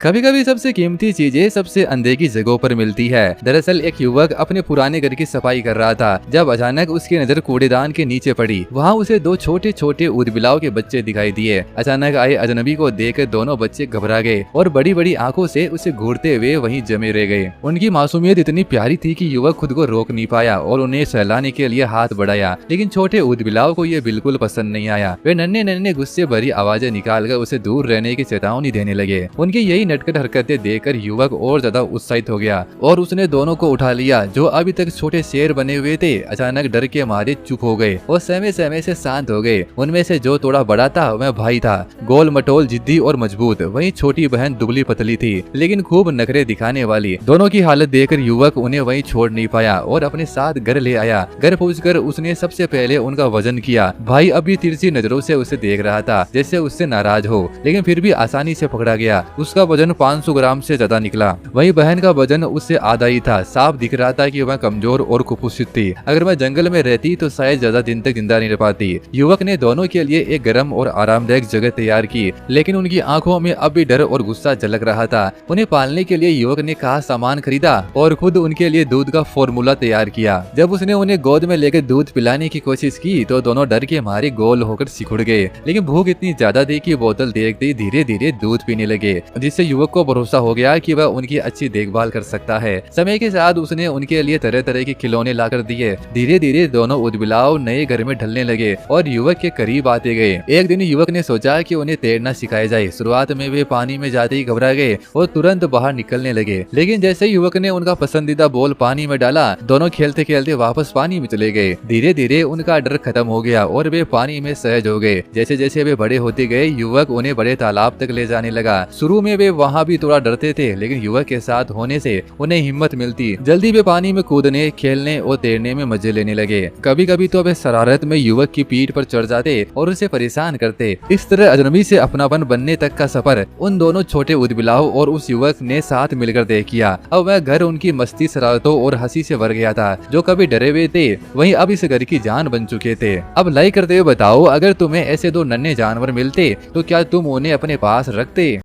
कभी कभी सबसे कीमती चीजें सबसे अनदेखी जगहों पर मिलती है। दरअसल एक युवक अपने पुराने घर की सफाई कर रहा था जब अचानक उसकी नजर कूड़ेदान के नीचे पड़ी। वहाँ उसे दो छोटे छोटे ऊदबिलाव के बच्चे दिखाई दिए। अचानक आए अजनबी को देखकर दोनों बच्चे घबरा गए और बड़ी बड़ी आंखों से उसे घूरते हुए वहीं जमे रह गए। उनकी मासूमियत इतनी प्यारी थी कि युवक खुद को रोक नहीं पाया और उन्हें सहलाने के लिए हाथ बढ़ाया, लेकिन छोटे ऊदबिलाव को ये बिल्कुल पसंद नहीं आया। वे नन्हे नन्हे गुस्से भरी आवाजें निकालकर उसे दूर रहने की चेतावनी देने लगे। उनकी यही नटखट हरकतें देखकर युवक और ज्यादा उत्साहित हो गया और उसने दोनों को उठा लिया जो अभी तक छोटे शेर बने हुए थे। अचानक डर के मारे चुप हो गए और समय समय से शांत हो गए। उनमें से जो थोड़ा बड़ा था वह भाई था, गोल मटोल, जिद्दी और मजबूत। वहीं छोटी बहन दुबली पतली थी लेकिन खूब नखरे दिखाने वाली। दोनों की हालत देखकर युवक उन्हें वहीं छोड़ नहीं पाया और अपने साथ घर ले आया। घर पहुंचकर उसने सबसे पहले उनका वजन किया। भाई अभी तिरछी नजरों से उसे देख रहा था जैसे उससे नाराज हो, लेकिन फिर भी आसानी से पकड़ा गया। उसका वजन 500 ग्राम से ज्यादा निकला। वहीं बहन का वजन उससे आधा ही था। साफ दिख रहा था कि वह कमजोर और कुपोषित थी। अगर वह जंगल में रहती तो शायद ज्यादा दिन तक जिंदा नहीं रह पाती। युवक ने दोनों के लिए एक गर्म और आरामदायक जगह तैयार की, लेकिन उनकी आंखों में अब भी डर और गुस्सा झलक रहा था। उन्हें पालने के लिए युवक ने खास सामान खरीदा और खुद उनके लिए दूध का फॉर्मूला तैयार किया। जब उसने उन्हें गोद में लेकर दूध पिलाने की कोशिश की तो दोनों डर के मारे गोल होकर सिकुड़ गए, लेकिन भूख इतनी ज्यादा थी कि बोतल देखते ही धीरे धीरे दूध पीने लगे, जिससे युवक को भरोसा हो गया कि वह उनकी अच्छी देखभाल कर सकता है। समय के साथ उसने उनके लिए तरह तरह के खिलौने लाकर दिए। धीरे धीरे दोनों ऊदबिलाव नए घर में ढलने लगे और युवक के करीब आते गए। एक दिन युवक ने सोचा कि उन्हें तैरना सिखाया जाए। शुरुआत में वे पानी में जाते ही घबरा गए और तुरंत बाहर निकलने लगे, लेकिन जैसे ही युवक ने उनका पसंदीदा बॉल पानी में डाला, दोनों खेलते खेलते वापस पानी में चले गए। धीरे धीरे उनका डर खत्म हो गया और वे पानी में सहज हो गए। जैसे जैसे वे बड़े होते गए युवक उन्हें बड़े तालाब तक ले जाने लगा। शुरू में वे वहाँ भी थोड़ा डरते थे, लेकिन युवक के साथ होने से उन्हें हिम्मत मिलती। जल्दी वे पानी में कूदने, खेलने और तैरने में मजे लेने लगे। कभी कभी तो वे शरारत में युवक की पीठ पर चढ़ जाते और उसे परेशान करते। इस तरह अजनबी से अपनापन बनने तक का सफर उन दोनों छोटे ऊदबिलाव और उस युवक ने साथ मिलकर तय किया। अब वह घर उनकी मस्ती, शरारतों और हंसी से भर गया था। जो कभी डरे हुए थे वहीं अब इस घर की जान बन चुके थे। अब लाइक करते हुए बताओ, अगर तुम्हें ऐसे दो नन्हे जानवर मिलते तो क्या तुम उन्हें अपने पास रखते?